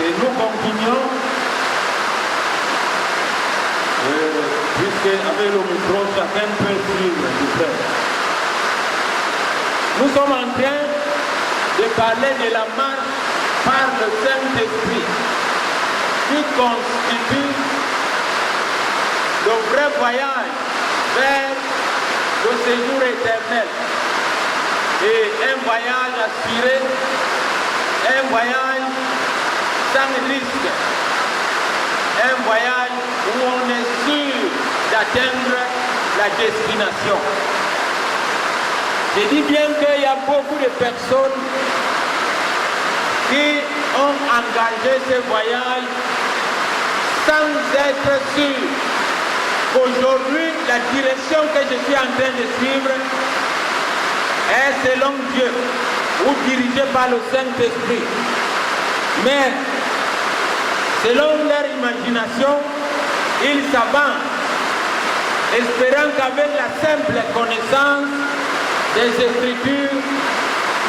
Et nous continuons, puisque avec le micro, chacun peut suivre du frère. Nous sommes en train de parler de la marche par le Saint-Esprit, qui constitue le vrai voyage vers le séjour éternel. Et un voyage assuré, un voyage sans risque, un voyage où on est sûr d'atteindre la destination. Je dis bien qu'il y a beaucoup de personnes qui ont engagé ce voyage sans être sûrs qu'aujourd'hui la direction que je suis en train de suivre est selon Dieu ou dirigée par le Saint-Esprit. Mais selon leur imagination, ils s'avancent, espérant qu'avec la simple connaissance des Écritures,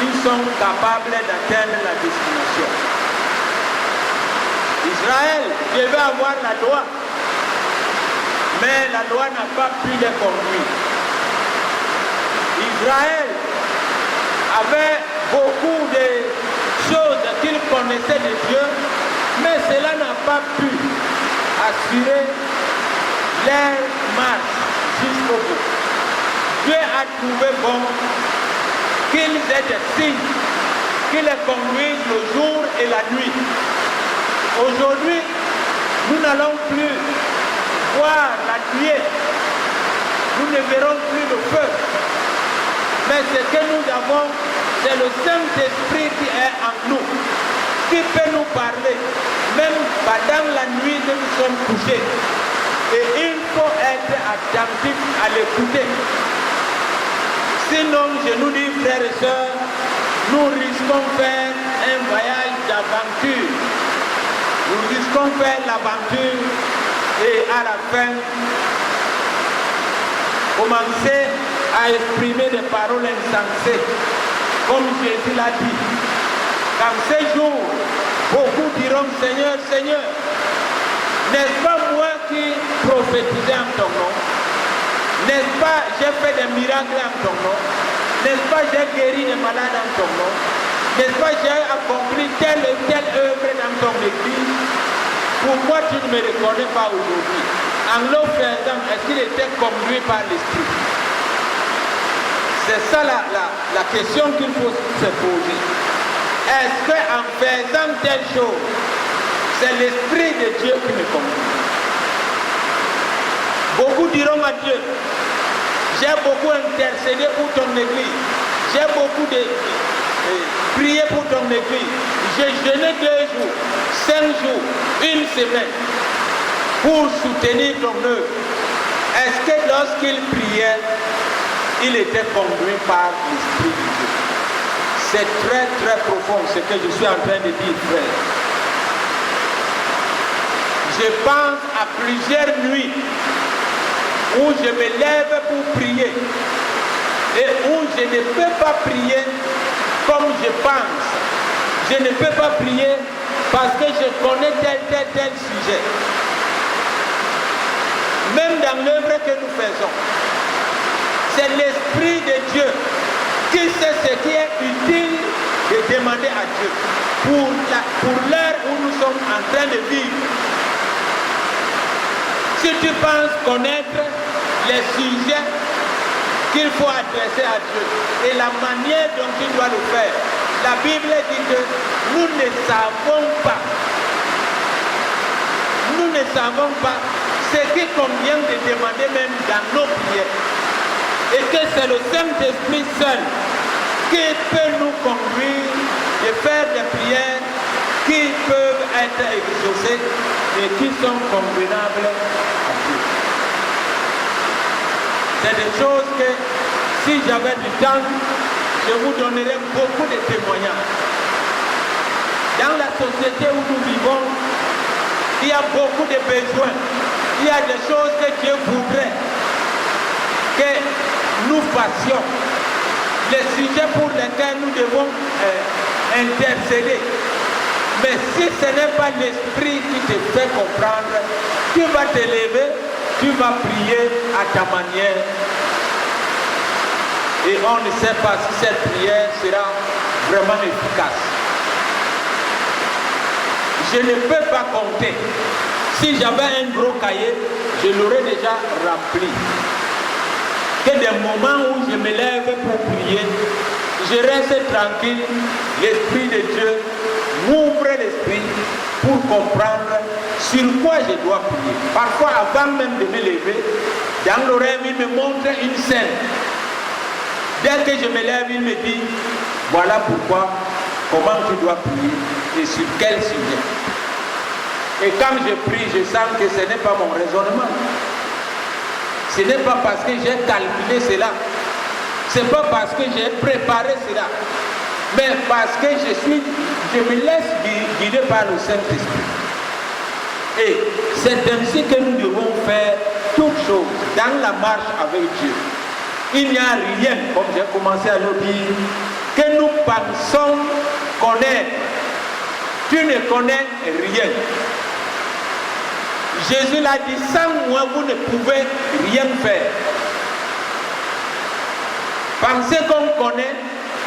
ils sont capables d'atteindre la destination. Israël devait avoir la loi, mais la loi n'a pas pu les conduire. Israël avait beaucoup de choses qu'il connaissait de Dieu, mais cela n'a pas pu assurer leur marche jusqu'au bout. Dieu a trouvé bon qu'ils aient des signes qui les conduisent le jour et la nuit. Aujourd'hui, nous n'allons plus voir la nuée, nous ne verrons plus le feu. Mais ce que nous avons, c'est le Saint-Esprit qui est en nous, qui peut nous parler, même pendant la nuit que nous sommes couchés. Et il faut être attentif à l'écouter. Sinon, je nous dis, frères et sœurs, nous risquons de faire un voyage d'aventure. Nous risquons de faire l'aventure et à la fin, commencer à exprimer des paroles insensées, comme Jésus l'a dit. Dans ces jours, beaucoup diront, Seigneur, Seigneur, n'est-ce pas moi qui prophétisais en ton nom? N'est-ce pas j'ai fait des miracles en ton nom? N'est-ce pas j'ai guéri des malades en ton nom? N'est-ce pas j'ai accompli telle et telle œuvre dans ton église? Pourquoi tu ne me reconnais pas aujourd'hui? En le faisant, est-ce qu'il était conduit par l'Esprit? C'est ça la question qu'il faut se poser. Est-ce qu'en faisant telle chose, c'est l'Esprit de Dieu qui me conduit? Beaucoup diront à Dieu, j'ai beaucoup intercédé pour ton église, j'ai beaucoup prié pour ton église, j'ai jeûné 2 jours, 5 jours, 1 semaine pour soutenir ton œuvre. Est-ce que lorsqu'il priait, il était conduit par l'Esprit de Dieu? C'est très très profond ce que je suis en train de dire, frère. Je pense à plusieurs nuits où je me lève pour prier et où je ne peux pas prier comme je pense. Je ne peux pas prier parce que je connais tel sujet. Même dans l'œuvre que nous faisons, c'est l'Esprit de Dieu qui sait ce qui est utile de demander à Dieu pour l'heure où nous sommes en train de vivre. Si tu penses connaître les sujets qu'il faut adresser à Dieu et la manière dont tu dois le faire, la Bible dit que nous ne savons pas. Nous ne savons pas ce qui convient de demander même dans nos prières. Et que c'est le Saint-Esprit seul qui peut nous conduire et faire des prières qui peuvent être exaucées et qui sont convenables à Dieu. C'est des choses que, si j'avais du temps, je vous donnerais beaucoup de témoignages. Dans la société où nous vivons, il y a beaucoup de besoins. Il y a des choses que Dieu voudrait que nous fassions. Les sujets pour lesquels nous devons intercéder. Mais si ce n'est pas l'esprit qui te fait comprendre, tu vas te lever, tu vas prier à ta manière. Et on ne sait pas si cette prière sera vraiment efficace. Je ne peux pas compter. Si j'avais un gros cahier, je l'aurais déjà rempli. Que des moments où je me lève pour prier, je reste tranquille, l'Esprit de Dieu m'ouvre l'esprit pour comprendre sur quoi je dois prier. Parfois, avant même de me lever, dans le rêve, il me montre une scène. Dès que je me lève, il me dit, voilà pourquoi, comment tu dois prier et sur quel sujet. Et quand je prie, je sens que ce n'est pas mon raisonnement. Ce n'est pas parce que j'ai calculé cela. Ce n'est pas parce que j'ai préparé cela. Mais parce que je me laisse guider par le Saint-Esprit. Et c'est ainsi que nous devons faire toutes choses dans la marche avec Dieu. Il n'y a rien, comme j'ai commencé à le dire, que nous pensons connaître. Tu ne connais rien. Jésus l'a dit, sans moi vous ne pouvez rien faire. Penser qu'on connaît,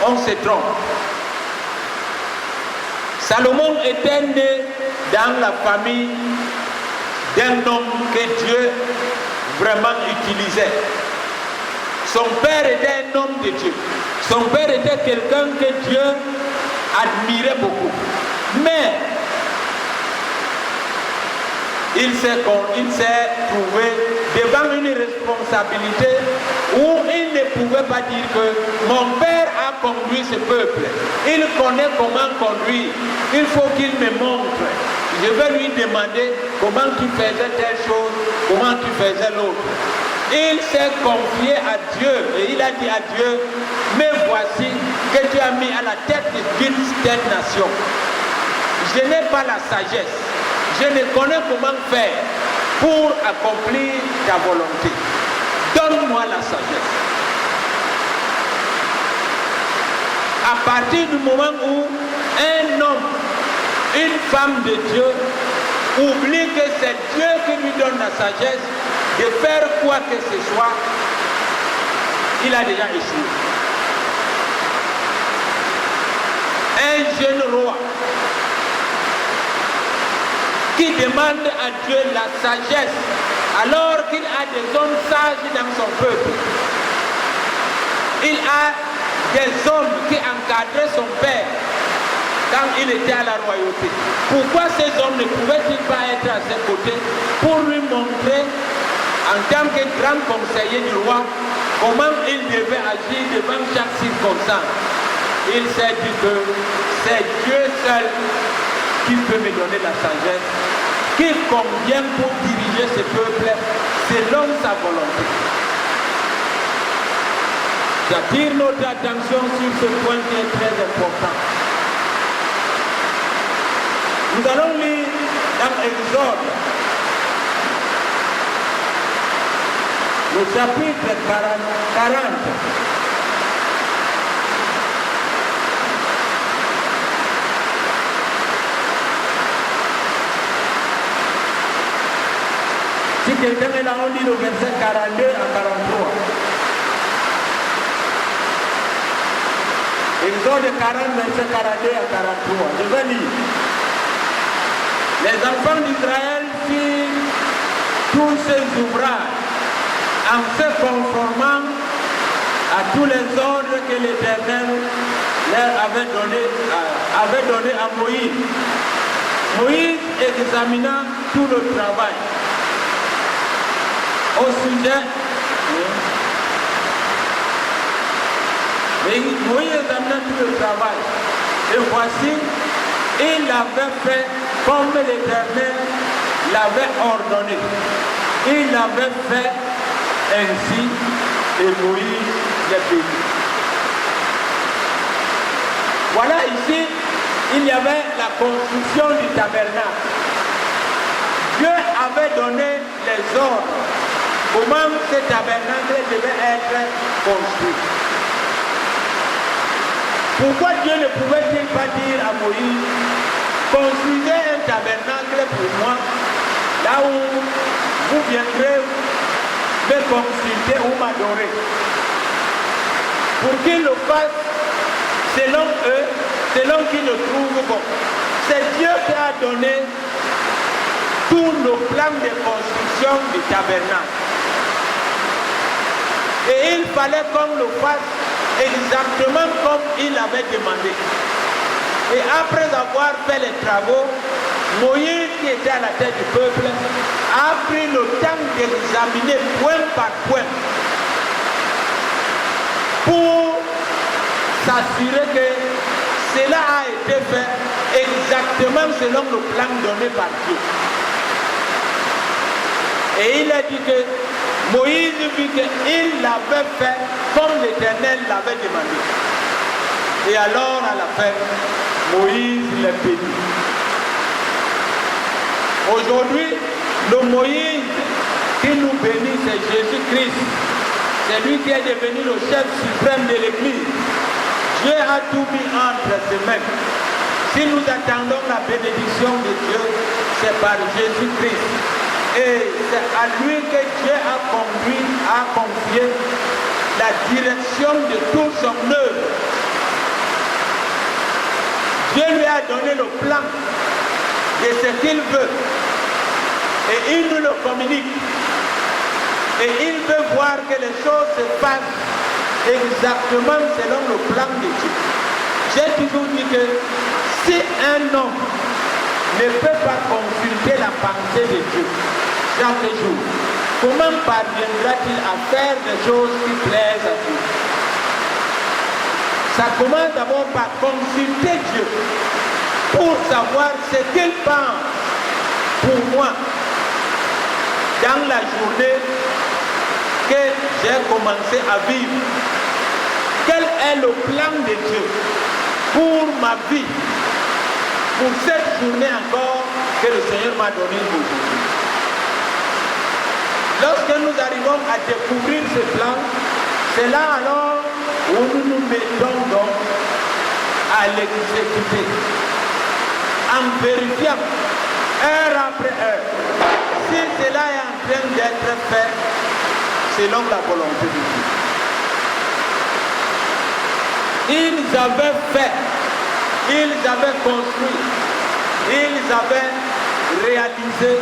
on se trompe. Salomon était né dans la famille d'un homme que Dieu vraiment utilisait. Son père était un homme de Dieu. Son père était quelqu'un que Dieu admirait beaucoup. Mais il s'est trouvé devant une responsabilité où il ne pouvait pas dire que mon père a conduit ce peuple. Il connaît comment conduire. Il faut qu'il me montre. Je vais lui demander comment tu faisais telle chose, comment tu faisais l'autre. Il s'est confié à Dieu et il a dit à Dieu, mais voici que tu as mis à la tête d'une telle nation. Je n'ai pas la sagesse. Je ne connais comment faire pour accomplir ta volonté. Donne-moi la sagesse. À partir du moment où un homme, une femme de Dieu, oublie que c'est Dieu qui lui donne la sagesse de faire quoi que ce soit, il a déjà échoué. Un jeune roi qui demande à Dieu la sagesse alors qu'il a des hommes sages dans son peuple. Il a des hommes qui encadraient son père quand il était à la royauté. Pourquoi ces hommes ne pouvaient-ils pas être à ses côtés pour lui montrer, en tant que grand conseiller du roi, comment il devait agir devant chaque circonstance? Il s'est dit que c'est Dieu seul qui peut me donner la sagesse, qui convient pour diriger ce peuple selon sa volonté. J'attire notre attention sur ce point qui est très important. Nous allons lire dans Exode, le chapitre 40. Si quelqu'un est là, on lit le verset 42 à 43. Exode 40, verset 42 à 43. Je vais lire. Les enfants d'Israël firent tous ces ouvrages en se conformant à tous les ordres que l'Éternel leur avait donné à Moïse. Moïse examina tout le travail. Au sujet, Moïse examina tout le travail. Et voici, il l'avait fait comme l'Éternel l'avait ordonné. Il l'avait fait ainsi et Moïse les bénit. Voilà ici, il y avait la construction du tabernacle. Dieu avait donné les ordres. Comment ce tabernacle devait être construit. Pourquoi Dieu ne pouvait-il pas dire à Moïse, construisez un tabernacle pour moi, là où vous viendrez me consulter ou m'adorer. Pour qu'ils le fassent selon eux, selon qu'ils le trouvent bon. C'est Dieu qui a donné tout le plan de construction du tabernacle. Et il fallait qu'on le fasse exactement comme il avait demandé. Et après avoir fait les travaux, Moïse, qui était à la tête du peuple, a pris le temps d'examiner point par point pour s'assurer que cela a été fait exactement selon le plan donné par Dieu. Et il a dit que Moïse vit qu'il l'avait fait comme l'Éternel l'avait demandé. Et alors, à la fin, Moïse les bénit. Aujourd'hui, le Moïse qui nous bénit, c'est Jésus-Christ. C'est lui qui est devenu le chef suprême de l'Église. Dieu a tout mis entre ses mains. Si nous attendons la bénédiction de Dieu, c'est par Jésus-Christ. Et c'est à lui que Dieu a confié la direction de toute son œuvre. Dieu lui a donné le plan de ce qu'il veut. Et il nous le communique. Et il veut voir que les choses se passent exactement selon le plan de Dieu. J'ai toujours dit que si un homme ne peut pas consulter la pensée de Dieu chaque jour, comment parviendra-t-il à faire des choses qui plaisent à Dieu? Ça commence d'abord par consulter Dieu pour savoir ce qu'il pense pour moi dans la journée que j'ai commencé à vivre. Quel est le plan de Dieu pour ma vie, pour cette journée encore que le Seigneur m'a donnée aujourd'hui? Lorsque nous arrivons à découvrir ce plan, c'est là alors où nous nous mettons donc à l'exécuter, en vérifiant heure après heure si cela est en train d'être fait selon la volonté de Dieu. Ils avaient fait, ils avaient construit, ils avaient réalisé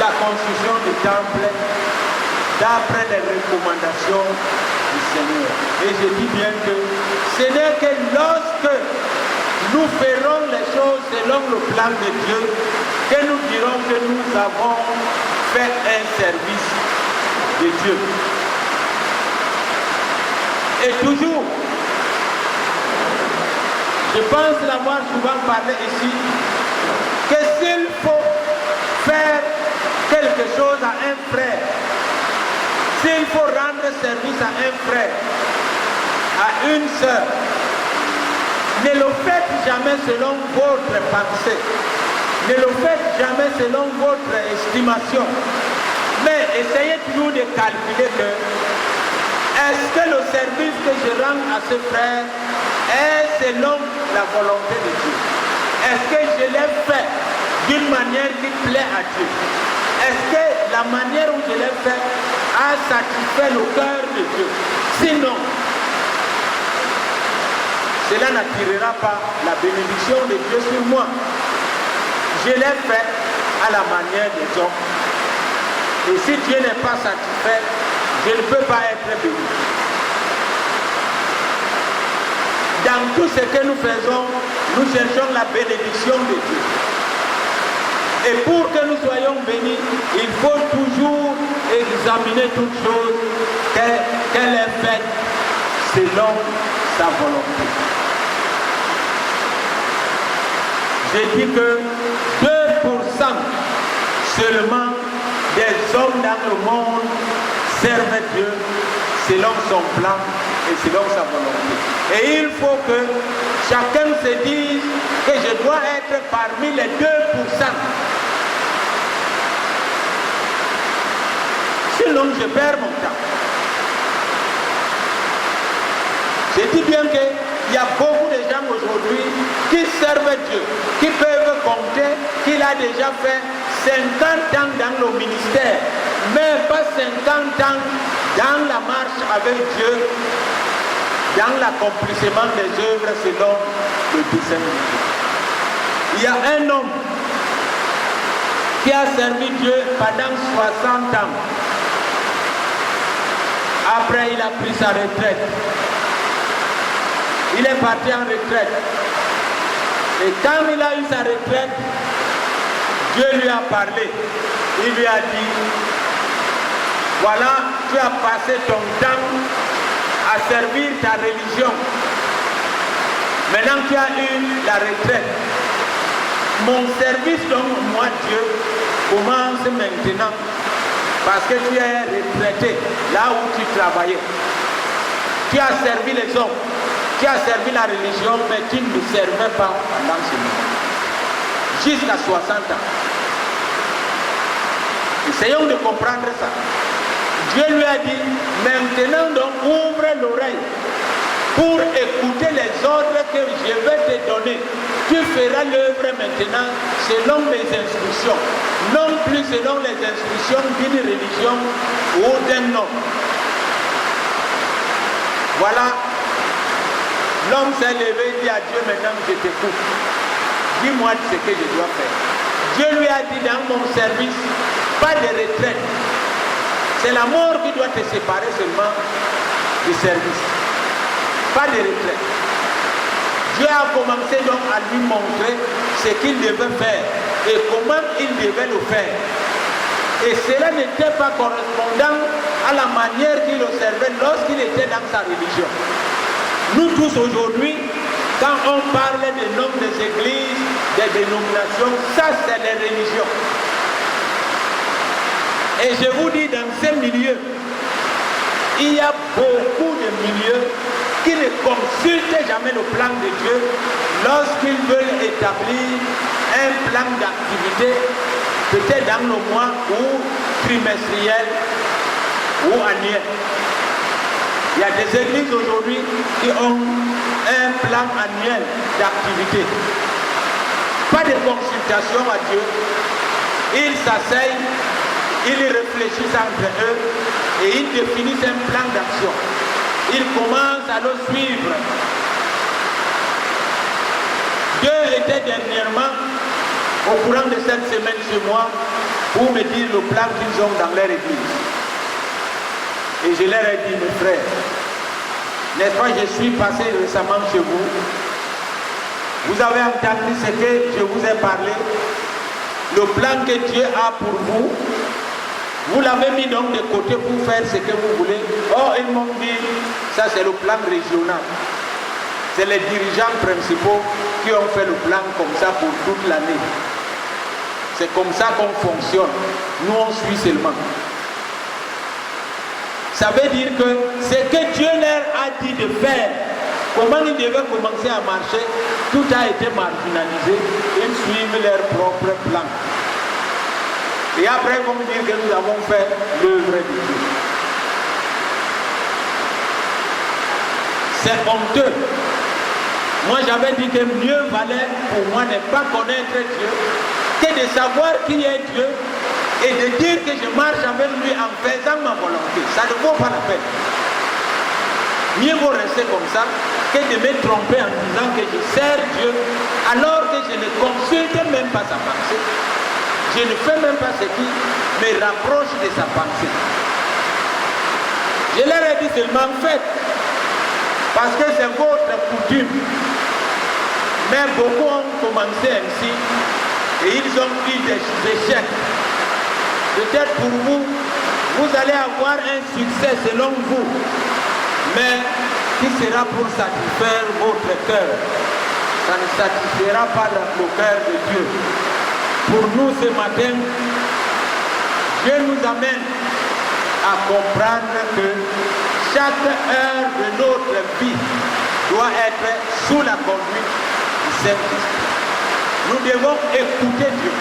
la construction du temple d'après les recommandations du Seigneur. Et je dis bien que ce n'est que lorsque nous ferons les choses selon le plan de Dieu que nous dirons que nous avons fait un service de Dieu. Et toujours, je pense l'avoir souvent parlé ici, que s'il faut faire quelque chose à un frère, s'il faut rendre service à un frère, à une sœur, ne le faites jamais selon votre pensée, ne le faites jamais selon votre estimation, mais essayez toujours de calculer que est-ce que le service que je rends à ce frère est selon la volonté de Dieu? Est-ce que je l'ai fait d'une manière qui plaît à Dieu? Est-ce que la manière où je l'ai fait a satisfait le cœur de Dieu? Sinon, cela n'attirera pas la bénédiction de Dieu sur moi. Je l'ai fait à la manière des hommes. Et si Dieu n'est pas satisfait, je ne peux pas être béni. Dans tout ce que nous faisons, nous cherchons la bénédiction de Dieu. Et pour que nous soyons bénis, il faut toujours examiner toute chose, qu'elle est faite selon sa volonté. J'ai dit que 2% seulement des hommes dans le monde servent Dieu selon son plan et selon sa volonté. Et il faut que chacun se dise que je dois être parmi les 2%. Sinon, je perds mon temps. Je dis bien qu'il y a beaucoup de gens aujourd'hui qui servent Dieu, qui peuvent compter qu'il a déjà fait 50 ans dans le ministère, mais pas 50 ans dans la marche avec Dieu, dans l'accomplissement des œuvres selon le dessein de Dieu. Il y a un homme qui a servi Dieu pendant 60 ans. Après, il a pris sa retraite. Il est parti en retraite. Et quand il a eu sa retraite, Dieu lui a parlé. Il lui a dit, voilà, tu as passé ton temps à servir ta religion. Maintenant tu as eu la retraite. Mon service, donc moi Dieu, commence maintenant. Parce que tu es retraité, là où tu travaillais. Tu as servi les hommes, tu as servi la religion, mais tu ne servais pas pendant ce moment. Jusqu'à 60 ans. Essayons de comprendre ça. Dieu lui a dit, maintenant donc ouvre l'oreille pour écouter les ordres que je vais te donner. Tu feras l'œuvre maintenant selon mes instructions, non plus selon les instructions d'une religion ou d'un homme. Voilà, l'homme s'est levé et dit à Dieu, maintenant je t'écoute. Dis-moi ce que je dois faire. Dieu lui a dit dans mon service, pas de retraite. C'est la mort qui doit te séparer seulement du service. Pas de retraite. Dieu a commencé donc à lui montrer ce qu'il devait faire et comment il devait le faire. Et cela n'était pas correspondant à la manière qu'il observait lorsqu'il était dans sa religion. Nous tous aujourd'hui, quand on parle des noms des églises, des dénominations, ça c'est les religions. Et je vous dis, dans ces milieux, il y a beaucoup de milieux qui ne consultent jamais le plan de Dieu lorsqu'ils veulent établir un plan d'activité, peut-être dans le mois ou trimestriel ou annuel. Il y a des églises aujourd'hui qui ont un plan annuel d'activité. Pas de consultation à Dieu. Ils s'asseyent, ils réfléchissent entre eux et ils définissent un plan d'action. Ils commencent à le suivre. Dieu était dernièrement au courant de cette semaine chez moi pour me dire le plan qu'ils ont dans leur église. Et je leur ai dit, mes frères, n'est-ce pas, je suis passé récemment chez vous. Vous avez entendu ce que je vous ai parlé. Le plan que Dieu a pour vous, vous l'avez mis donc de côté pour faire ce que vous voulez. Oh, ils m'ont dit, ça c'est le plan régional. C'est les dirigeants principaux qui ont fait le plan comme ça pour toute l'année. C'est comme ça qu'on fonctionne. Nous on suit seulement. Ça veut dire que ce que Dieu leur a dit de faire, comment ils devaient commencer à marcher, tout a été marginalisé. Ils suivent leur propre plan. Et après, ils vont me dire que nous avons fait l'œuvre de Dieu. C'est honteux. Moi, j'avais dit que mieux valait pour moi ne pas connaître Dieu que de savoir qui est Dieu et de dire que je marche avec lui en faisant ma volonté. Ça ne vaut pas la peine. Mieux vaut rester comme ça que de me tromper en disant que je sers Dieu alors que je ne consulte même pas sa pensée. Je ne fais même pas ce qui me rapproche de sa pensée. Je leur ai dit seulement faites, parce que c'est votre coutume. Mais beaucoup ont commencé ainsi et ils ont eu des échecs. Peut-être pour vous, vous allez avoir un succès selon vous, mais qui sera pour satisfaire votre cœur. Ça ne satisfera pas le cœur de Dieu. Pour nous ce matin, Dieu nous amène à comprendre que chaque heure de notre vie doit être sous la conduite du Saint-Esprit. Nous devons écouter Dieu.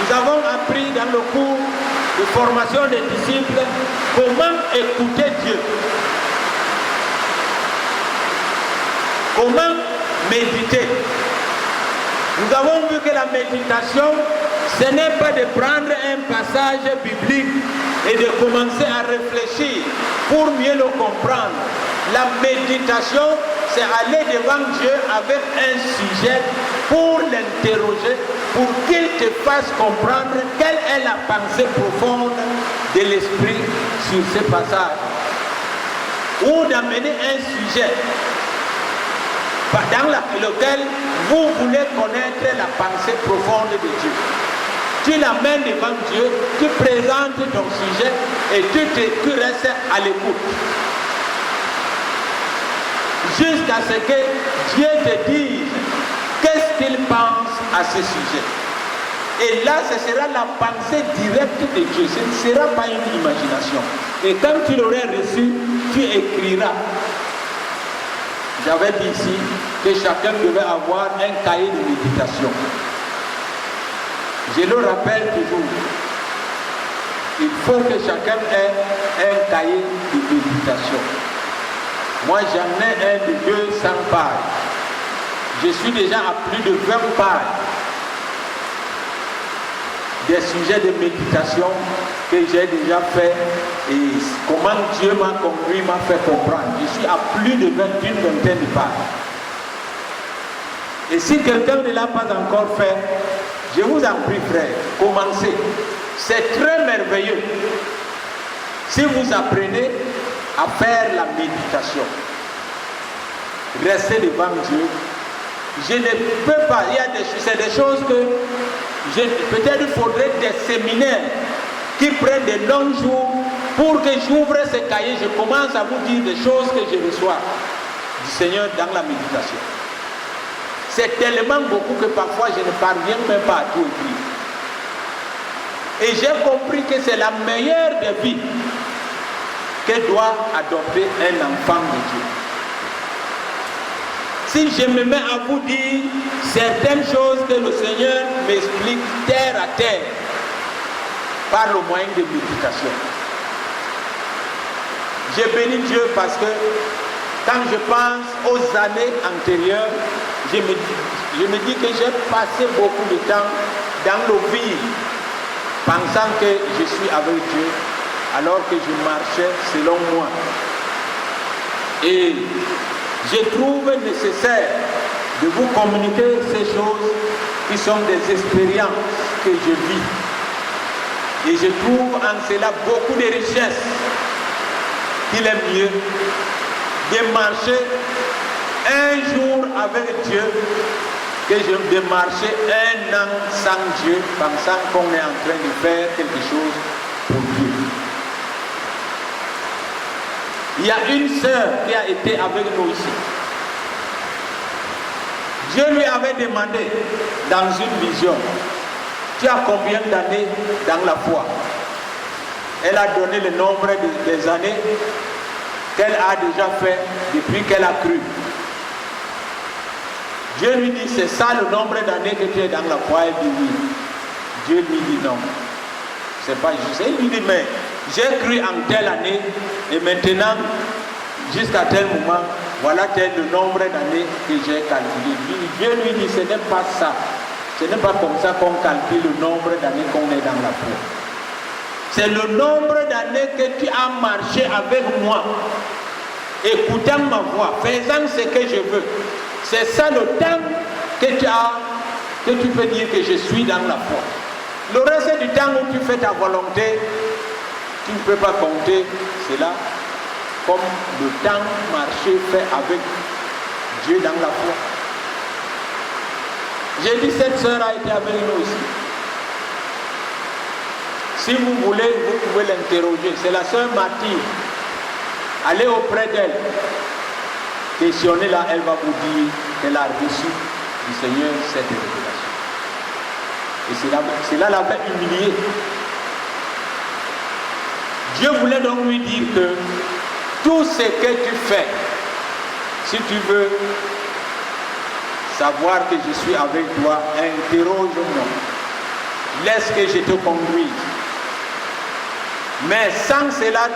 Nous avons appris dans le cours de formation des disciples comment écouter Dieu. Comment méditer. Nous avons vu que la méditation, ce n'est pas de prendre un passage biblique et de commencer à réfléchir pour mieux le comprendre. La méditation, c'est aller devant Dieu avec un sujet pour l'interroger, pour qu'il te fasse comprendre quelle est la pensée profonde de l'esprit sur ce passage. Ou d'amener un sujet dans lequel vous voulez connaître la pensée profonde de Dieu. Tu l'amènes devant Dieu, tu présentes ton sujet et tu restes à l'écoute. Jusqu'à ce que Dieu te dise qu'est-ce qu'il pense à ce sujet. Et là, ce sera la pensée directe de Dieu. Ce ne sera pas une imagination. Et quand tu l'aurais reçu, tu écriras. J'avais dit ici que chacun devait avoir un cahier de méditation. Je le rappelle toujours. Il faut que chacun ait un cahier de méditation. Moi, j'en ai un de 200 pages. Je suis déjà à plus de 20 pages des sujets de méditation que j'ai déjà fait et comment Dieu m'a conduit, m'a fait comprendre. Je suis à plus de 20 pages. Et si quelqu'un ne l'a pas encore fait, je vous en prie, frère, commencez. C'est très merveilleux. Si vous apprenez à faire la méditation, restez devant Dieu. Je ne peux pas, c'est des choses que peut-être il faudrait des séminaires qui prennent de longs jours pour que j'ouvre ce cahier, je commence à vous dire des choses que je reçois du Seigneur dans la méditation. C'est tellement beaucoup que parfois je ne parviens même pas à tout écrire. Et j'ai compris que c'est la meilleure des vies que doit adopter un enfant de Dieu. Si je me mets à vous dire certaines choses que le Seigneur m'explique terre à terre par le moyen de méditation. Je bénis Dieu parce que quand je pense aux années antérieures, je me dis que j'ai passé beaucoup de temps dans le vide, pensant que je suis avec Dieu, alors que je marchais selon moi. Et je trouve nécessaire de vous communiquer ces choses qui sont des expériences que je vis. Et je trouve en cela beaucoup de richesses qu'il est mieux de marcher un jour avec Dieu que de marcher un an sans Dieu, pensant qu'on est en train de faire quelque chose pour Dieu. Il y a une sœur qui a été avec nous ici. Dieu lui avait demandé dans une vision, tu as combien d'années dans la foi? Elle a donné le nombre des années qu'elle a déjà fait depuis qu'elle a cru. Dieu lui dit, c'est ça le nombre d'années que tu es dans la foi? Elle dit oui. Dieu lui dit non. C'est pas juste. Il lui dit, mais j'ai cru en telle année et maintenant, jusqu'à tel moment, voilà le nombre d'années que j'ai calculé. Dieu lui dit, ce n'est pas ça. Ce n'est pas comme ça qu'on calcule le nombre d'années qu'on est dans la foi. C'est le nombre d'années que tu as marché avec moi, écoutant ma voix, faisant ce que je veux. C'est ça le temps que tu peux dire que je suis dans la foi. Le reste du temps où tu fais ta volonté, tu ne peux pas compter cela comme le temps marché fait avec Dieu dans la foi. J'ai dit, cette sœur a été avec nous aussi. Si vous voulez, vous pouvez l'interroger. C'est la sœur Martine. Allez auprès d'elle. Questionnez-la, elle va vous dire qu'elle a reçu du Seigneur cette révélation. Et cela l'avait humilié. Dieu voulait donc lui dire que tout ce que tu fais, si tu veux savoir que je suis avec toi, interroge-moi. Laisse que je te conduise. Mais sans cela,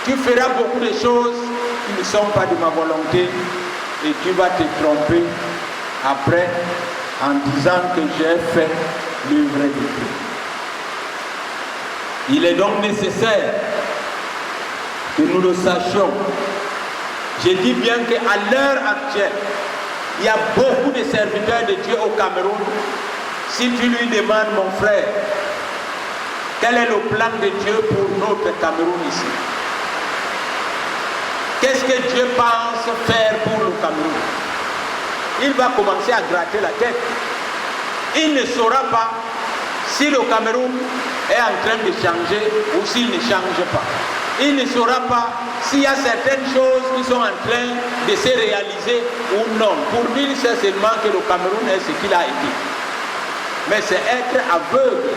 tu feras beaucoup de choses qui ne sont pas de ma volonté et tu vas te tromper après en disant que j'ai fait l'œuvre de Dieu. Il est donc nécessaire que nous le sachions. Je dis bien qu'à l'heure actuelle, il y a beaucoup de serviteurs de Dieu au Cameroun. Si tu lui demandes, mon frère, quel est le plan de Dieu pour notre Cameroun ici? Qu'est-ce que Dieu pense faire pour le Cameroun? Il va commencer à gratter la tête. Il ne saura pas si le Cameroun est en train de changer ou s'il ne change pas. Il ne saura pas s'il y a certaines choses qui sont en train de se réaliser ou non. Pour lui, il sait seulement que le Cameroun est ce qu'il a été. Mais c'est être aveugle.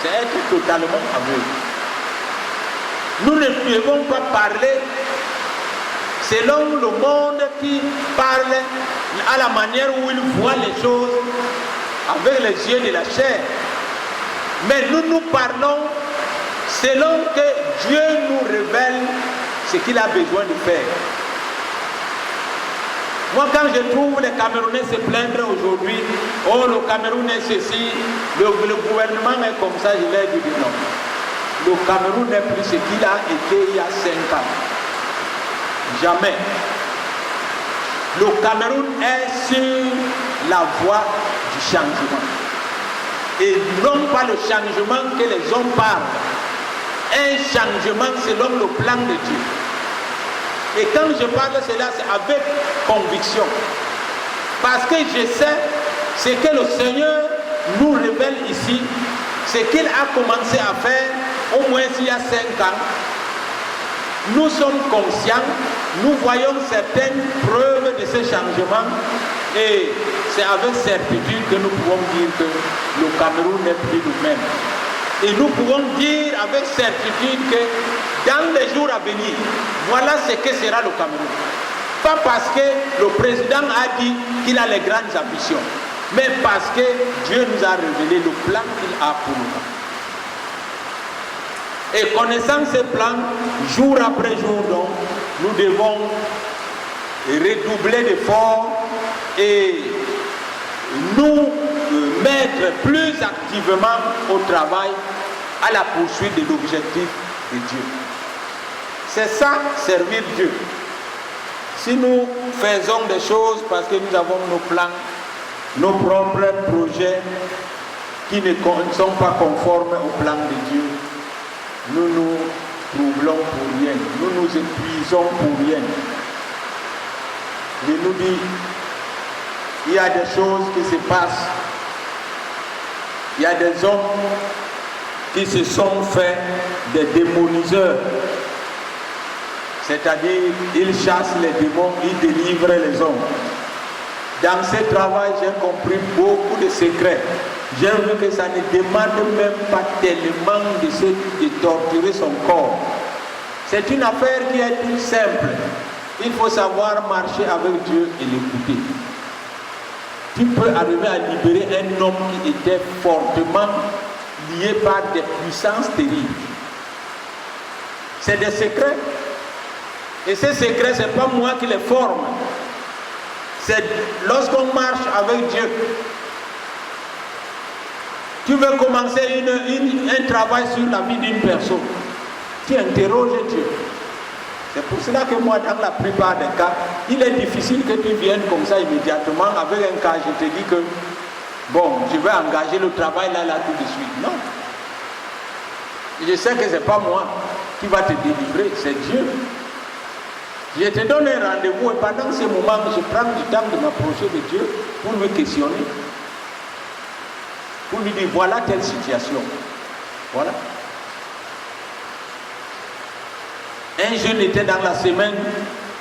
C'est être totalement aveugle. Nous ne devons pas parler selon le monde qui parle à la manière où il voit les choses avec les yeux de la chair. Mais nous parlons selon que Dieu nous révèle ce qu'il a besoin de faire. Moi, quand je trouve les Camerounais se plaindre aujourd'hui, oh, le Cameroun est ceci, le gouvernement est comme ça, je leur dis non. Le Cameroun n'est plus ce qu'il a été il y a 5 ans. Jamais. Le Cameroun est sur la voie du changement. Et non pas le changement que les hommes parlent. Un changement selon le plan de Dieu. Et quand je parle de cela, c'est avec conviction. Parce que je sais ce que le Seigneur nous révèle ici, ce qu'il a commencé à faire au moins il y a 5 ans. Nous sommes conscients, nous voyons certaines preuves de ce changement et c'est avec certitude que nous pouvons dire que le Cameroun n'est plus le même. Et nous pouvons dire avec certitude que dans les jours à venir, voilà ce que sera le Cameroun. Pas parce que le président a dit qu'il a les grandes ambitions, mais parce que Dieu nous a révélé le plan qu'il a pour nous. Et connaissant ce plan, jour après jour, donc, nous devons redoubler d'efforts et nous mettre plus activement au travail à la poursuite de l'objectif de Dieu. C'est ça, servir Dieu. Si nous faisons des choses parce que nous avons nos plans, nos propres projets qui ne sont pas conformes au plan de Dieu, nous nous troublons pour rien, nous nous épuisons pour rien. Je nous dis, il y a des choses qui se passent, il y a des hommes qui se sont faits des démoniseurs, c'est-à-dire ils chassent les démons, ils délivrent les hommes. Dans ce travail, j'ai compris beaucoup de secrets. J'ai vu que ça ne demande même pas tellement de torturer son corps. C'est une affaire qui est toute simple. Il faut savoir marcher avec Dieu et l'écouter. Tu peux arriver à libérer un homme qui était fortement lié par des puissances terribles. C'est des secrets. Et ces secrets, ce n'est pas moi qui les forme. C'est lorsqu'on marche avec Dieu. Tu veux commencer un travail sur la vie d'une personne. Tu interroges Dieu. C'est pour cela que moi, dans la plupart des cas, il est difficile que tu viennes comme ça immédiatement avec un cas. Je te dis que, bon, je vais engager le travail là tout de suite. Non. Je sais que ce n'est pas moi qui va te délivrer, c'est Dieu. Je te donne un rendez-vous et pendant ce moment, je prends du temps de m'approcher de Dieu pour me questionner. Pour lui dire, voilà telle situation. Voilà. Un jeune était dans la semaine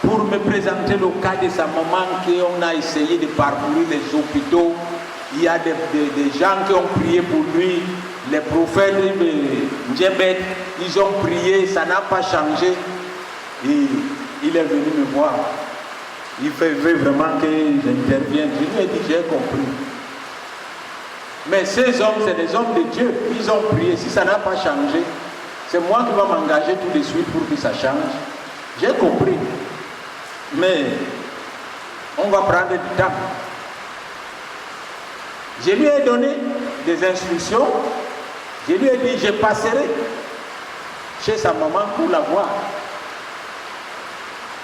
pour me présenter le cas de sa maman qu'on a essayé de parcourir les hôpitaux. Il y a des gens qui ont prié pour lui. Les prophètes de Djebet, ils ont prié, ça n'a pas changé. Et il est venu me voir. Il veut vraiment que j'intervienne. Je lui ai dit, j'ai compris. Mais ces hommes, c'est des hommes de Dieu. Ils ont prié. Si ça n'a pas changé, c'est moi qui vais m'engager tout de suite pour que ça change. J'ai compris. Mais on va prendre du temps. Je lui ai donné des instructions. Je lui ai dit, je passerai chez sa maman pour la voir.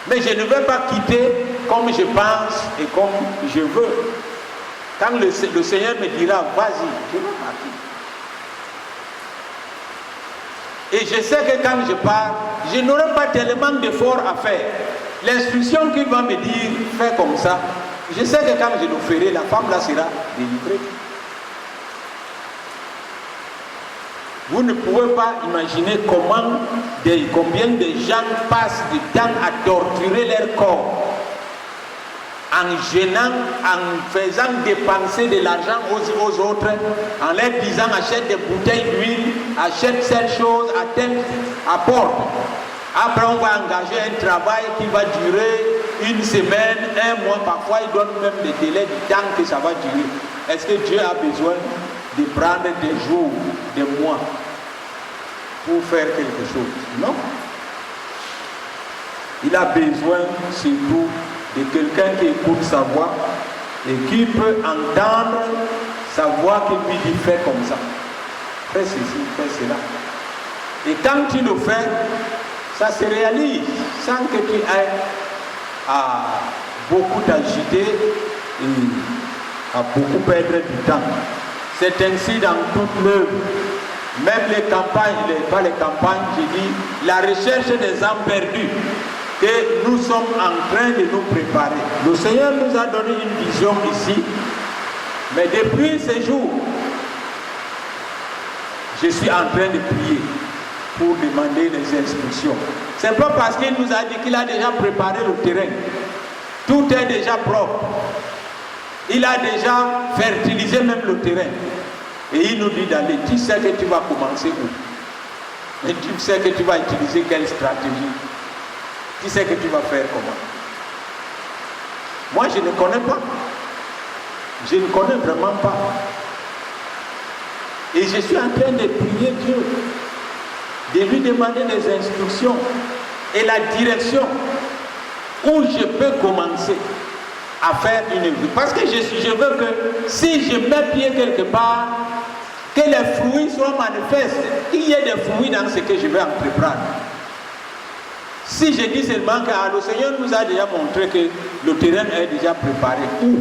Mais je ne vais pas quitter comme je pense et comme je veux. Quand le Seigneur me dira, vas-y, je vais partir. Et je sais que quand je pars, je n'aurai pas tellement d'efforts à faire. L'instruction qu'il va me dire, fais comme ça, je sais que quand je le ferai, la femme là sera délivrée. Vous ne pouvez pas imaginer combien de gens passent du temps à torturer leur corps, en gênant, en faisant dépenser de l'argent aux autres, en leur disant achète des bouteilles d'huile, achète cette chose, apporte. Après on va engager un travail qui va durer une semaine, un mois, parfois ils donnent même le délai du temps que ça va durer. Est-ce que Dieu a besoin de prendre des jours, des mois pour faire quelque chose? Non. Il a besoin surtout de quelqu'un qui écoute sa voix et qui peut entendre sa voix qui lui dit fais comme ça. Fais ceci, fais cela. Et quand tu le fais, ça se réalise sans que tu aies à beaucoup t'agiter et à beaucoup perdre du temps. C'est ainsi dans toute l'œuvre. Même les campagnes, pas les campagnes, je dis, la recherche des âmes perdues que nous sommes en train de nous préparer. Le Seigneur nous a donné une vision ici, mais depuis ces jours, je suis en train de prier pour demander des instructions. C'est pas parce qu'il nous a dit qu'il a déjà préparé le terrain. Tout est déjà propre. Il a déjà fertilisé même le terrain. Et il nous dit d'aller. Tu sais que tu vas commencer où? Et tu sais que tu vas utiliser quelle stratégie? Tu sais que tu vas faire comment? Moi, je ne connais pas. Je ne connais vraiment pas. Et je suis en train de prier Dieu, de lui demander des instructions et la direction où je peux commencer à faire une vie. Parce que je veux que si je mets pied quelque part, que les fruits soient manifestes, qu'il y ait des fruits dans ce que je vais entreprendre. Si je dis seulement que le Seigneur nous a déjà montré que le terrain est déjà préparé, où?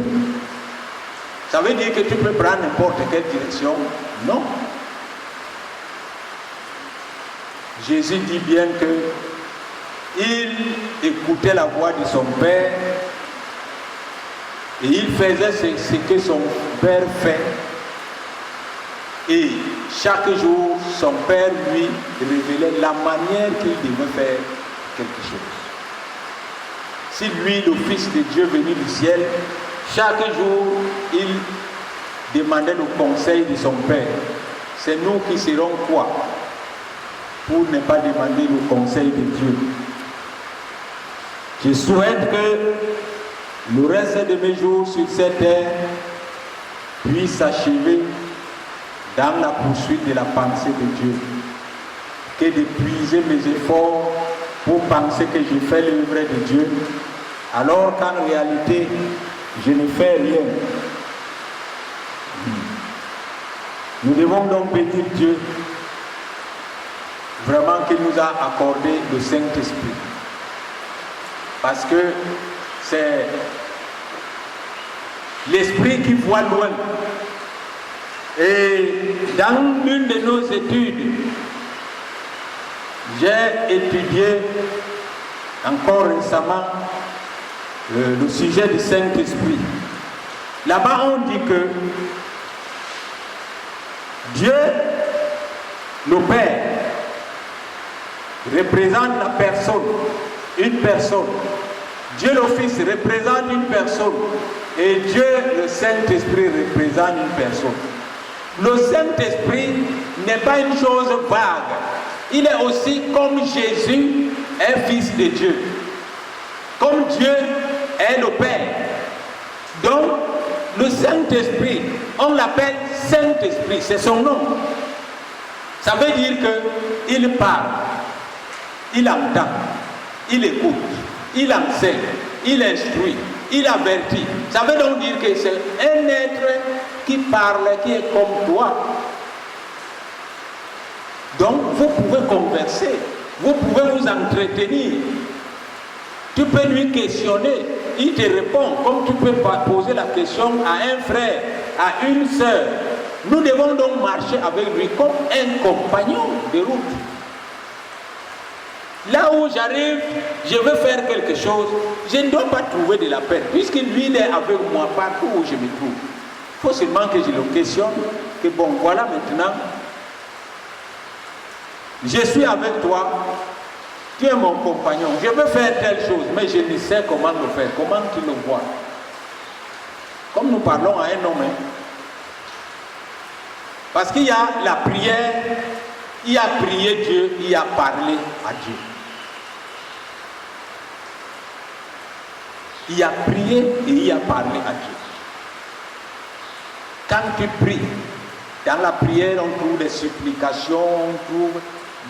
Ça veut dire que tu peux prendre n'importe quelle direction? Non. Jésus dit bien que il écoutait la voix de son Père et il faisait ce que son Père fait. Et chaque jour, son Père lui révélait la manière qu'il devait faire quelque chose. Si lui, le Fils de Dieu venu du ciel, chaque jour, il demandait le conseil de son Père. C'est nous qui serons quoi pour ne pas demander le conseil de Dieu? Je souhaite que le reste de mes jours sur cette terre puisse s'achever dans la poursuite de la pensée de Dieu, que d'épuiser mes efforts pour penser que je fais l'œuvre de Dieu, alors qu'en réalité, je ne fais rien. Nous devons donc bénir Dieu, vraiment qu'il nous a accordé le Saint-Esprit. Parce que c'est l'Esprit qui voit loin. Et dans l'une de nos études, j'ai étudié encore récemment le sujet du Saint-Esprit. Là-bas, on dit que Dieu, le Père, représente la personne, une personne. Dieu le Fils représente une personne. Et Dieu, le Saint-Esprit, représente une personne. Le Saint-Esprit n'est pas une chose vague. Il est aussi comme Jésus est Fils de Dieu. Comme Dieu est le Père. Donc, le Saint-Esprit, on l'appelle Saint-Esprit, c'est son nom. Ça veut dire qu'il parle, il entend, il écoute, il enseigne, il instruit, il avertit. Ça veut donc dire que c'est un être qui parle, qui est comme toi. Donc vous pouvez converser, vous pouvez vous entretenir. Tu peux lui questionner, il te répond, comme tu peux poser la question à un frère, à une sœur. Nous devons donc marcher avec lui comme un compagnon de route. Là où j'arrive, je veux faire quelque chose, je ne dois pas trouver de la peine, puisque lui il est avec moi partout où je me trouve. Il faut seulement que je le questionne, que bon, voilà maintenant, je suis avec toi, tu es mon compagnon, je veux faire telle chose, mais je ne sais comment le faire, comment tu le vois. Comme nous parlons à un homme, hein. Parce qu'il y a la prière, il a prié Dieu, il a parlé à Dieu. Il a prié et il a parlé à Dieu. Quand tu pries, dans la prière on trouve des supplications,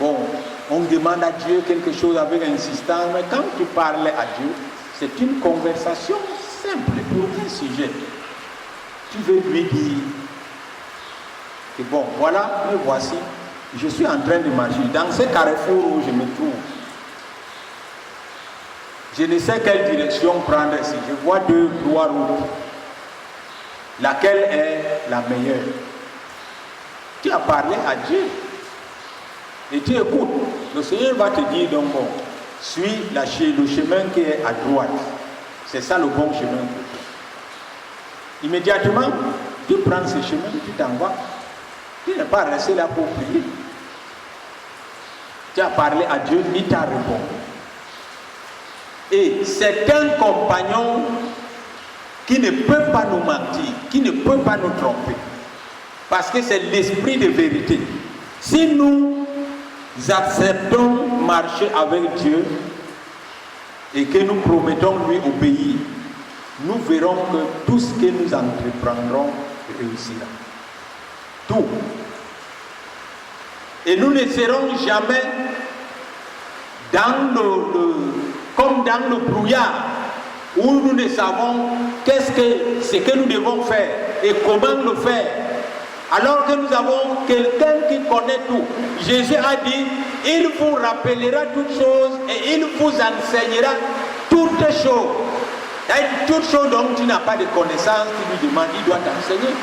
on demande à Dieu quelque chose avec insistance, mais quand tu parles à Dieu, c'est une conversation simple pour un sujet. Tu veux lui dire que bon, voilà, me voici, je suis en train de marcher dans ce carrefour où je me trouve. Je ne sais quelle direction prendre ici. Je vois 2, 3 routes. Laquelle est la meilleure? Tu as parlé à Dieu. Et tu écoutes. Le Seigneur va te dire donc bon, suis le chemin qui est à droite. C'est ça le bon chemin pour toi. Immédiatement, tu prends ce chemin, tu t'en vas. Tu n'es pas resté là pour prier. Tu as parlé à Dieu, il t'a répondu. Et c'est un compagnon qui ne peut pas nous mentir, qui ne peut pas nous tromper. Parce que c'est l'esprit de vérité. Si nous acceptons marcher avec Dieu et que nous promettons lui obéir, nous verrons que tout ce que nous entreprendrons réussira. Tout. Et nous ne serons jamais comme dans le brouillard où nous ne savons ce que nous devons faire et comment le faire. Alors que nous avons quelqu'un qui connaît tout. Jésus a dit, il vous rappellera toutes choses et il vous enseignera toutes choses. Et toutes choses dont tu n'as pas de connaissance, tu lui demandes, il doit t'enseigner.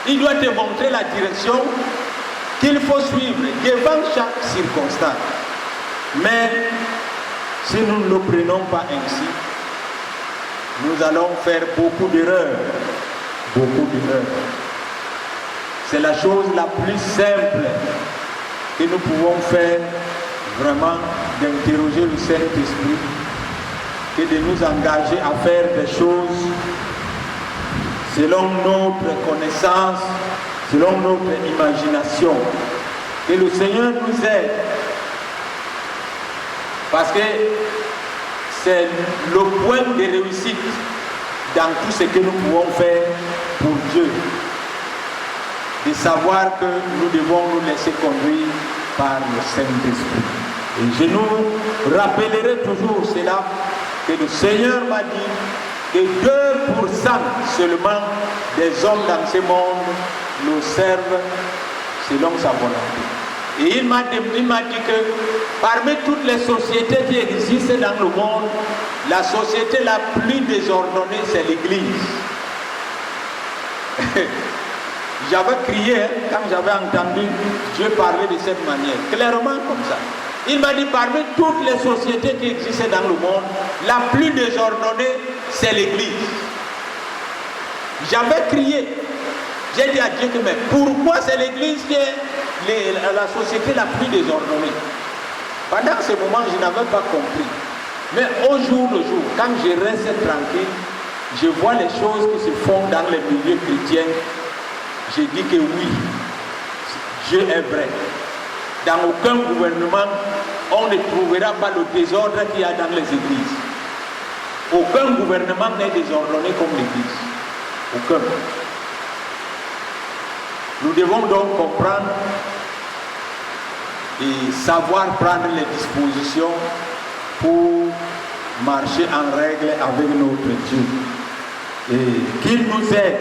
Il doit te montrer la direction qu'il faut suivre devant chaque circonstance. Mais si nous ne le prenons pas ainsi, nous allons faire beaucoup d'erreurs. Beaucoup d'erreurs. C'est la chose la plus simple que nous pouvons faire, vraiment, d'interroger le Saint-Esprit, que de nous engager à faire des choses selon notre connaissance, selon notre imagination. Que le Seigneur nous aide. Parce que c'est le point de réussite dans tout ce que nous pouvons faire pour Dieu. De savoir que nous devons nous laisser conduire par le Saint-Esprit. Et je nous rappellerai toujours cela, que le Seigneur m'a dit que 2% seulement des hommes dans ce monde le servent selon sa volonté. Et il m'a dit que parmi toutes les sociétés qui existent dans le monde, la société la plus désordonnée, c'est l'Église. J'avais crié quand j'avais entendu Dieu parler de cette manière, clairement comme ça. Il m'a dit, parmi toutes les sociétés qui existent dans le monde, la plus désordonnée, c'est l'Église. J'avais crié. J'ai dit à Dieu que, mais pourquoi c'est l'Église qui est la société la plus désordonnée? Pendant ce moment, je n'avais pas compris. Mais au jour le jour, quand je reste tranquille, je vois les choses qui se font dans les milieux chrétiens. Je dis que oui, Dieu est vrai. Dans aucun gouvernement, on ne trouvera pas le désordre qu'il y a dans les églises. Aucun gouvernement n'est désordonné comme l'Église. Aucun. Nous devons donc comprendre et savoir prendre les dispositions pour marcher en règle avec notre Dieu. Et qu'il nous aide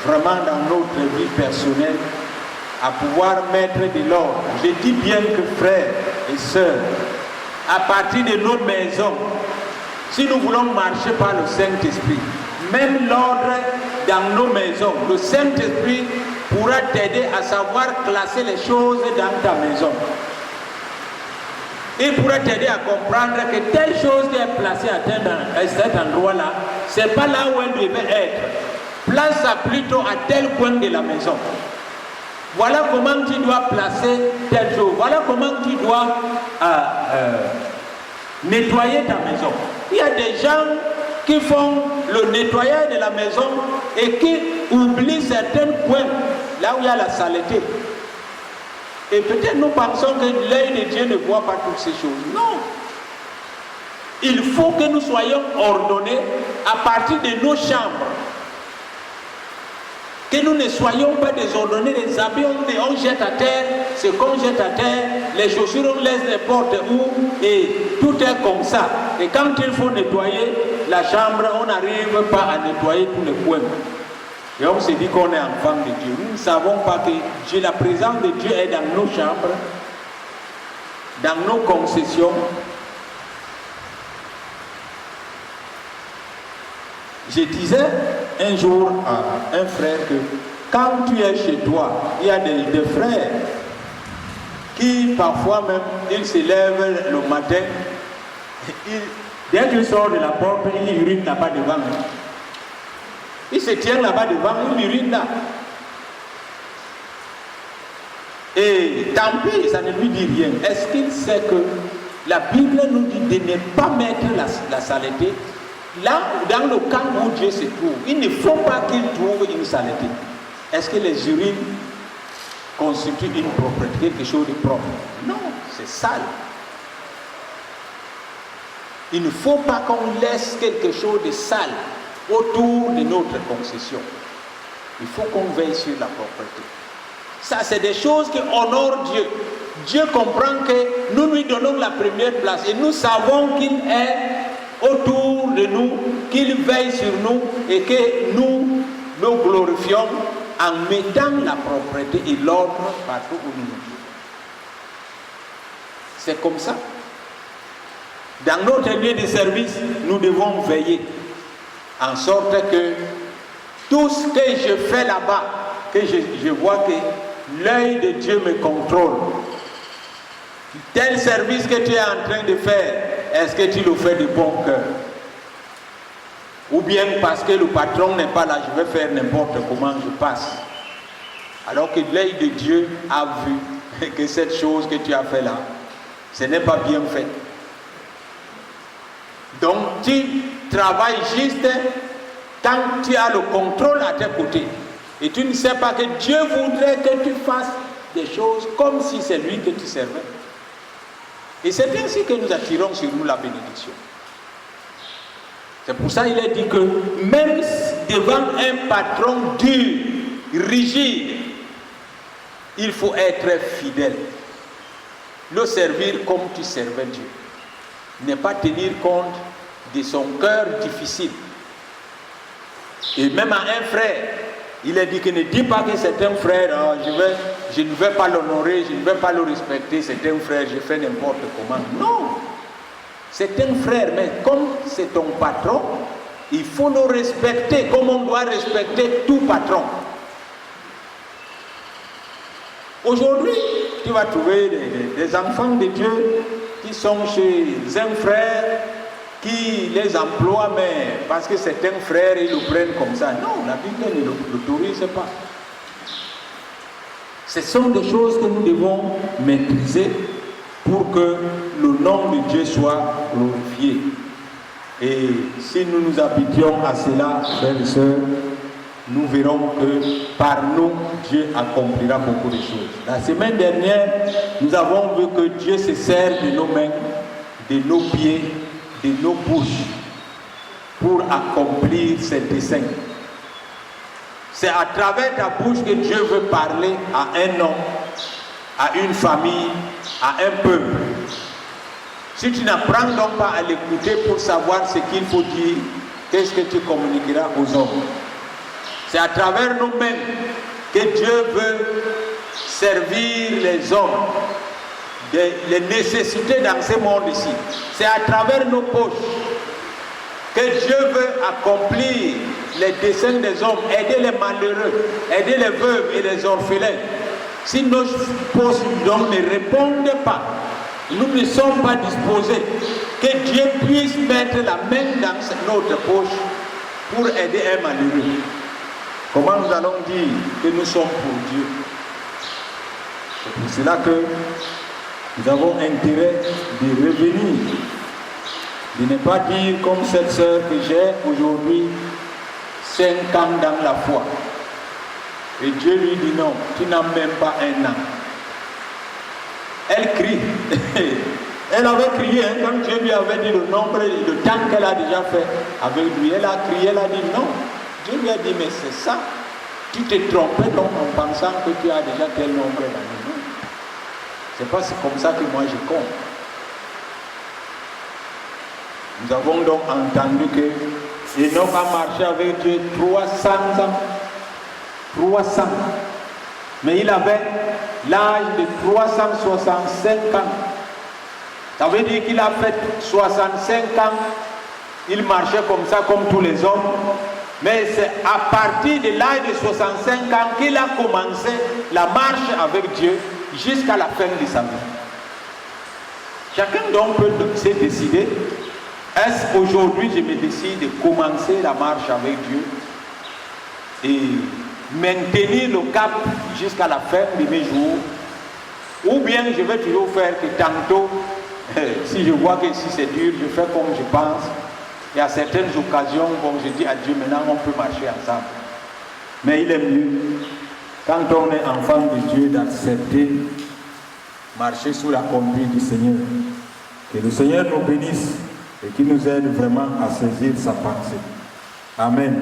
vraiment dans notre vie personnelle à pouvoir mettre de l'ordre. Je dis bien que frères et sœurs, à partir de nos maisons, si nous voulons marcher par le Saint-Esprit, même l'ordre dans nos maisons, le Saint-Esprit pourra t'aider à savoir classer les choses dans ta maison. Il pourra t'aider à comprendre que telle chose qui est placée à cet endroit-là, ce n'est pas là où elle devait être. Place-la plutôt à tel coin de la maison. Voilà comment tu dois placer telle chose. Voilà comment tu dois nettoyer ta maison. Il y a des gens qui font le nettoyage de la maison et qui oublient certains coins, là où il y a la saleté. Et peut-être nous pensons que l'œil de Dieu ne voit pas toutes ces choses. Non. Il faut que nous soyons ordonnés à partir de nos chambres. Que nous ne soyons pas désordonnés, les habits on jette à terre, ce qu'on jette à terre, les chaussures on laisse n'importe où et tout est comme ça. Et quand il faut nettoyer la chambre, on n'arrive pas à nettoyer tous les coins. Et on se dit qu'on est enfant de Dieu. Nous ne savons pas que Dieu, la présence de Dieu est dans nos chambres, dans nos concessions. Je disais un jour à un frère que quand tu es chez toi, il y a des frères qui parfois même, ils se lèvent le matin, dès qu'ils sortent de la porte, ils urinent là-bas devant. Ils se tiennent là-bas devant, ils urinent là. Et tant pis, ça ne lui dit rien. Est-ce qu'il sait que la Bible nous dit de ne pas mettre la saleté là, dans le camp où Dieu se trouve? Il ne faut pas qu'il trouve une saleté. Est-ce que les urines constituent une propreté, quelque chose de propre? Non, c'est sale. Il ne faut pas qu'on laisse quelque chose de sale autour de notre concession. Il faut qu'on veille sur la propreté. Ça, c'est des choses qui honorent Dieu. Dieu comprend que nous lui donnons la première place et nous savons qu'il est autour de nous, qu'il veille sur nous et que nous nous glorifions en mettant la propreté et l'ordre partout où nous sommes. C'est comme ça. Dans notre lieu de service, nous devons veiller en sorte que tout ce que je fais là-bas, que je vois que l'œil de Dieu me contrôle. Tel service que tu es en train de faire, est-ce que tu le fais de bon cœur? Ou bien parce que le patron n'est pas là, je vais faire n'importe comment, je passe. Alors que l'œil de Dieu a vu que cette chose que tu as fait là, ce n'est pas bien fait. Donc tu travailles juste quand tu as le contrôle à tes côtés. Et tu ne sais pas que Dieu voudrait que tu fasses des choses comme si c'est lui que tu servais. Et c'est ainsi que nous attirons sur nous la bénédiction. C'est pour ça qu'il est dit que même devant un patron dur, rigide, il faut être fidèle. Le servir comme tu servais Dieu. Ne pas tenir compte de son cœur difficile. Et même à un frère, il est dit que ne dis pas que c'est un frère, oh, je ne vais pas l'honorer, je ne vais pas le respecter, c'est un frère, je fais n'importe comment. Non, c'est un frère, mais comme c'est ton patron, il faut le respecter comme on doit respecter tout patron. Aujourd'hui, tu vas trouver des enfants de Dieu qui sont chez un frère qui les emploie, mais parce que c'est un frère, ils le prennent comme ça. Non, la Bible ne l'autorise pas. Ce sont des choses que nous devons maîtriser pour que le nom de Dieu soit glorifié. Et si nous nous habitions à cela, frères et sœurs, nous verrons que par nous, Dieu accomplira beaucoup de choses. La semaine dernière, nous avons vu que Dieu se sert de nos mains, de nos pieds, de nos bouches pour accomplir ses desseins. C'est à travers ta bouche que Dieu veut parler à un homme, à une famille, à un peuple. Si tu n'apprends donc pas à l'écouter pour savoir ce qu'il faut dire, qu'est-ce que tu communiqueras aux hommes? C'est à travers nous-mêmes que Dieu veut servir les hommes, les nécessités dans ce monde ici. C'est à travers nos poches que Dieu veut accomplir les desseins des hommes, aider les malheureux, aider les veuves et les orphelins. Si nos poches donc ne répondent pas, nous ne sommes pas disposés, que Dieu puisse mettre la main dans notre poche pour aider un malheureux. Comment nous allons dire que nous sommes pour Dieu? C'est pour cela que nous avons intérêt de revenir, de ne pas dire comme cette sœur que j'ai aujourd'hui 5 ans dans la foi. Et Dieu lui dit non, tu n'as même pas 1 an. Elle crie. Elle avait crié quand Dieu lui avait dit le nombre, le temps qu'elle a déjà fait avec lui. Elle a crié, elle a dit non. Dieu lui a dit mais c'est ça. Tu t'es trompé donc en pensant que tu as déjà tel nombre d'années. Non. C'est pas comme ça que moi je compte. Nous avons donc entendu que Enoch a marché avec Dieu 300 ans. 300. Mais il avait l'âge de 365 ans. Ça veut dire qu'il a fait 65 ans. Il marchait comme ça, comme tous les hommes. Mais c'est à partir de l'âge de 65 ans qu'il a commencé la marche avec Dieu jusqu'à la fin de sa vie. Chacun donc peut se décider. Est-ce qu'aujourd'hui je me décide de commencer la marche avec Dieu et maintenir le cap jusqu'à la fin de mes jours, ou bien je vais toujours faire que tantôt, si je vois que si c'est dur, je fais comme je pense, et à certaines occasions, bon, je dis à Dieu, maintenant on peut marcher ensemble. Mais il est mieux, quand on est enfant de Dieu, d'accepter marcher sous la conduite du Seigneur. Que le Seigneur nous bénisse et qu'il nous aide vraiment à saisir sa pensée. Amen.